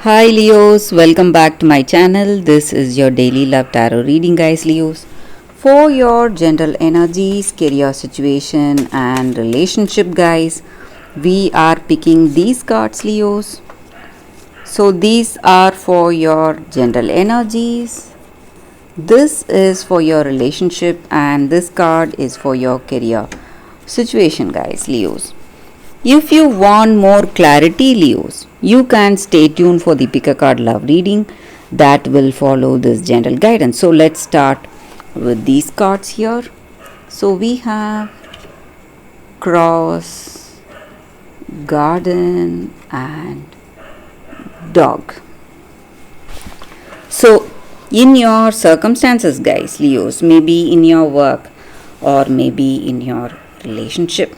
Hi Leos, welcome back to my channel. This is your daily love tarot reading, guys. Leos, for your general energies, career situation, and relationship, guys, we are picking these cards, Leos. So, these are for your general energies. This is for your relationship, and this card is for your career situation, guys, Leos. If you want more clarity, Leos, you can stay tuned for the pick a card love reading that will follow this general guidance. So let's start with these cards here. So we have cross, garden, and dog. So in your circumstances, guys, Leos, maybe in your work or maybe in your relationship,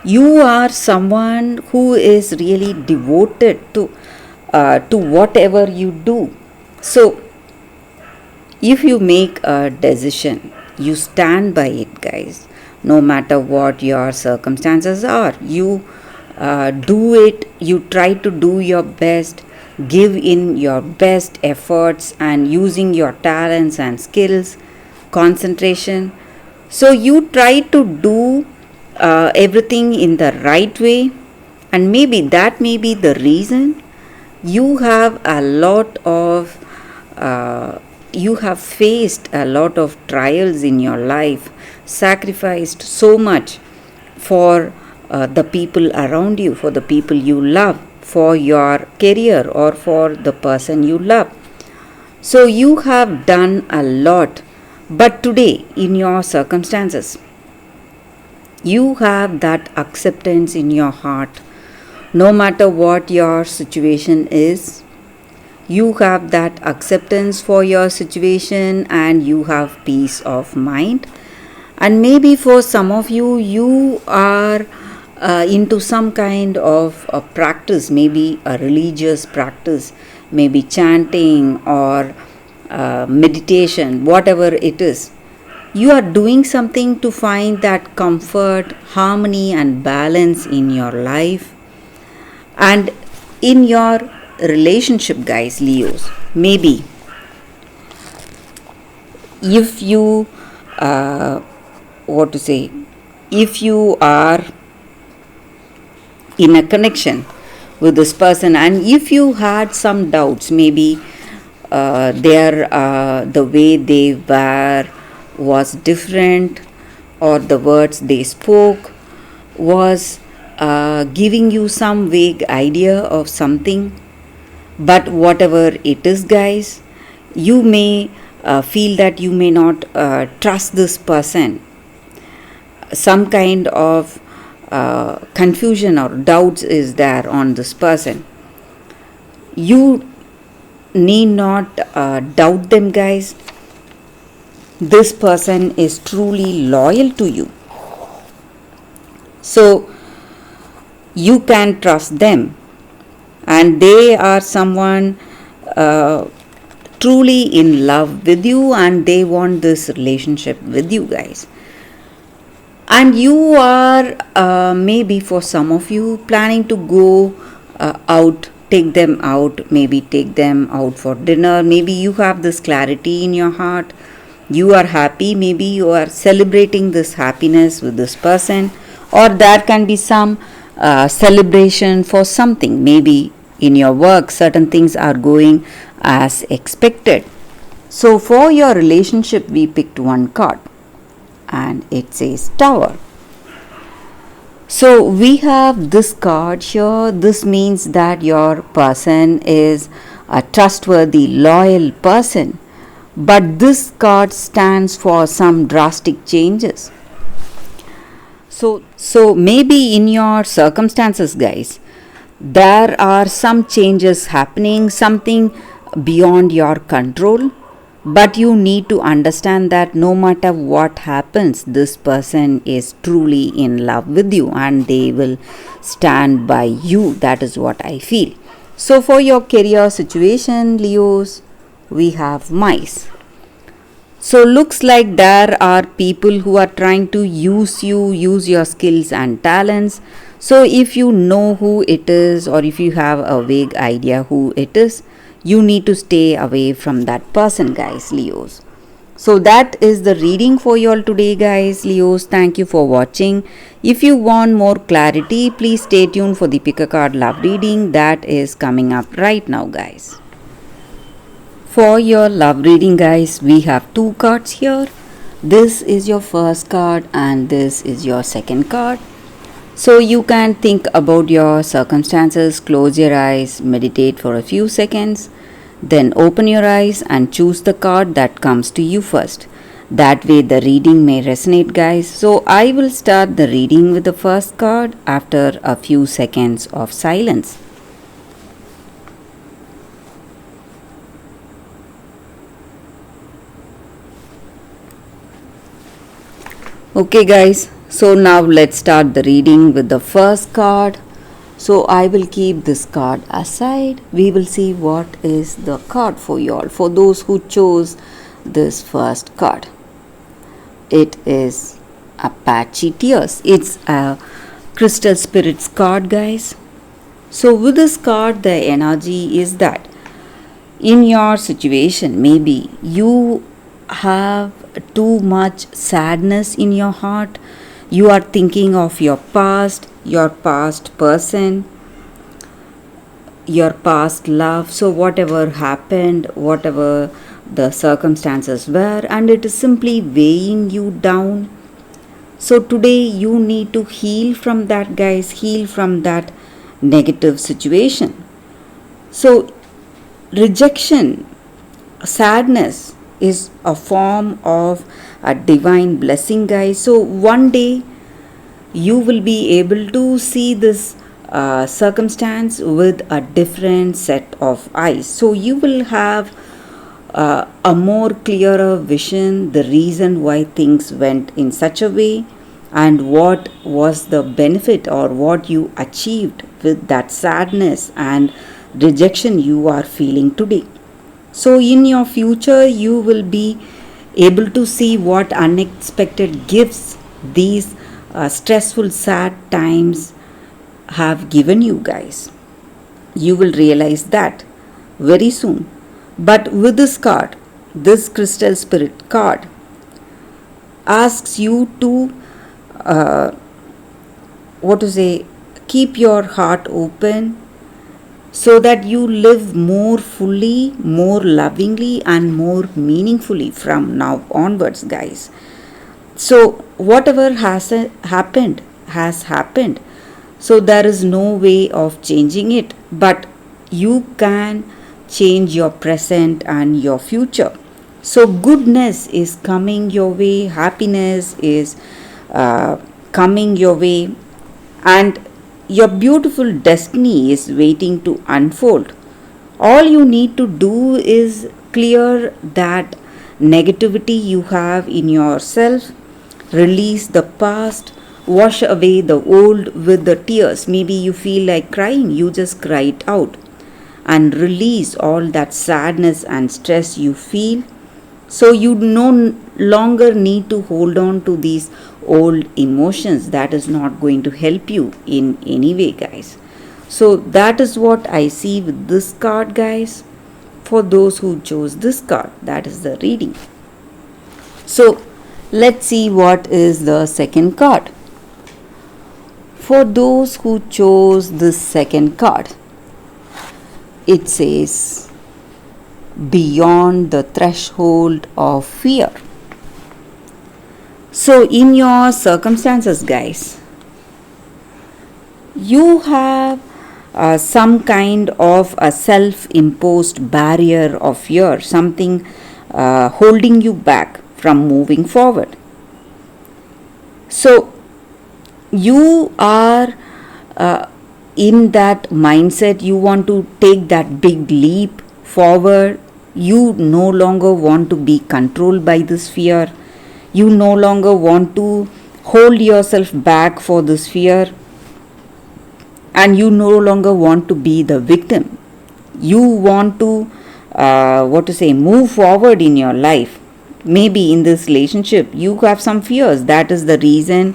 you are someone who is really devoted to whatever you do. So if you make a decision, you stand by it, guys. No matter what your circumstances are, you do it. You try to do your best, give in your best efforts, and using your talents and skills, concentration. So you try to do everything in the right way, and maybe that may be the reason you have a lot of you have faced a lot of trials in your life, sacrificed so much for the people around you, for the people you love, for your career, or for the person you love. So you have done a lot, but today in your circumstances you have that acceptance in your heart. No matter what your situation is, you have that acceptance for your situation and you have peace of mind. And maybe for some of you, you are into some kind of a practice, maybe a religious practice, maybe chanting or meditation, whatever it is. You are doing something to find that comfort, harmony, and balance in your life. And in your relationship, guys, Leos, maybe if you, if you are in a connection with this person, and if you had some doubts, maybe the way they were was different, or the words they spoke was giving you some vague idea of something. But whatever it is, guys, you may feel that you may not trust this person. Some kind of confusion or doubts is there on this person. You need not doubt them, guys. This person is truly loyal to you. So you can trust them, and they are someone truly in love with you, and they want this relationship with you, guys. And you are maybe for some of you planning to go out, take them out, maybe take them out for dinner. Maybe you have this clarity in your heart. You are happy, maybe you are celebrating this happiness with this person, or there can be some celebration for something. Maybe in your work certain things are going as expected. So for your relationship, we picked one card and it says Tower. So we have this card here. This means that your person is a trustworthy, loyal person. But this card stands for some drastic changes. So maybe in your circumstances, guys, there are some changes happening, something beyond your control. But you need to understand that no matter what happens, this person is truly in love with you and they will stand by you. That is what I feel. So for your career situation, Leos, we have mice. So looks like there are people who are trying to use you, use your skills and talents. So if you know who it is, or if you have a vague idea who it is, you need to stay away from that person, guys, Leos. So that is the reading for you all today, guys, Leos. Thank you for watching. If you want more clarity, please stay tuned for the pick a card love reading that is coming up right now, guys. For your love reading, guys, we have two cards here. This is your first card and this is your second card. So you can think about your circumstances, close your eyes, meditate for a few seconds, then open your eyes and choose the card that comes to you first. That way the reading may resonate, guys. So I will start the reading with the first card after a few seconds of silence. Okay, guys, so now let's start the reading with the first card. So I will keep this card aside. We will see what is the card for you all, for those who chose this first card. It is Apache Tears. It's a Crystal Spirits card, guys. So with this card, the energy is that in your situation, maybe you have too much sadness in your heart. You are thinking of your past person, your past love. So whatever happened, whatever the circumstances were, and it is simply weighing you down. So today you need to heal from that, guys, heal from that negative situation. So rejection, sadness is a form of a divine blessing, guys. So one day you will be able to see this circumstance with a different set of eyes. So you will have a more clearer vision, the reason why things went in such a way, and what was the benefit or what you achieved with that sadness and rejection you are feeling today. So in your future, you will be able to see what unexpected gifts these stressful, sad times have given you, guys. You will realize that very soon. But with this card, this Crystal Spirit card asks you to keep your heart open, so that you live more fully, more lovingly, and more meaningfully from now onwards, guys. So whatever has happened has happened. So there is no way of changing it, but you can change your present and your future. So goodness is coming your way, happiness is coming your way, and your beautiful destiny is waiting to unfold. All you need to do is clear that negativity you have in yourself, release the past, wash away the old with the tears. Maybe you feel like crying, you just cry it out and release all that sadness and stress you feel. So you no longer need to hold on to these old emotions. That is not going to help you in any way, guys. So that is what I see with this card, guys. For those who chose this card, that is the reading. So let's see what is the second card. For those who chose this second card, it says beyond the threshold of fear. So in your circumstances, guys, you have some kind of a self-imposed barrier of fear, something holding you back from moving forward. So you are in that mindset, you want to take that big leap forward. You no longer want to be controlled by this fear. You no longer want to hold yourself back for this fear, and you no longer want to be the victim. You want to move forward in your life. Maybe in this relationship you have some fears. That is the reason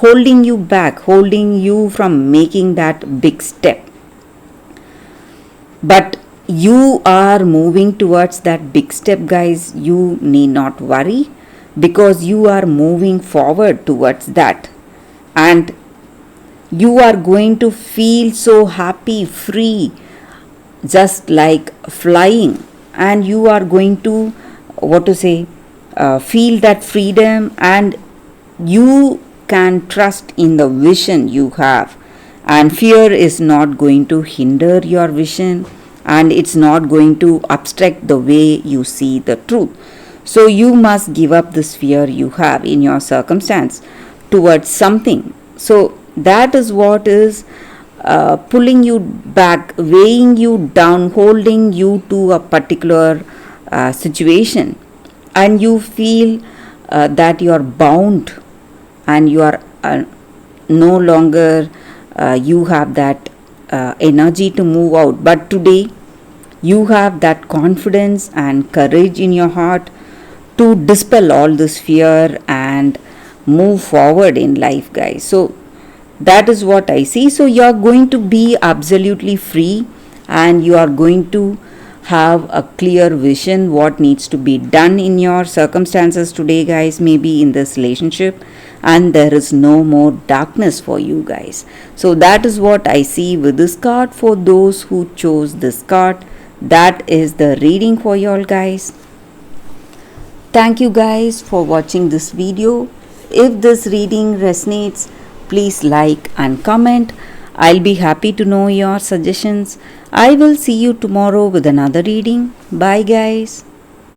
holding you back, holding you from making that big step. But you are moving towards that big step, guys. You need not worry, because you are moving forward towards that, and you are going to feel so happy, free, just like flying, and you are going to, what to say, feel that freedom, and you can trust in the vision you have, and fear is not going to hinder your vision, and it's not going to obstruct the way you see the truth. So you must give up this fear you have in your circumstance towards something. So that is what is pulling you back, weighing you down, holding you to a particular situation, and you feel that you are bound, and you are no longer you have that energy to move out. But today you have that confidence and courage in your heart to dispel all this fear and move forward in life, guys. So that is what I see. So you are going to be absolutely free, and you are going to have a clear vision what needs to be done in your circumstances today, guys, maybe in this relationship, and there is no more darkness for you, guys. So that is what I see with this card. For those who chose this card, that is the reading for y'all, guys. Thank you guys for watching this video. If this reading resonates, please like and comment. I'll be happy to know your suggestions. I will see you tomorrow with another reading. Bye, guys.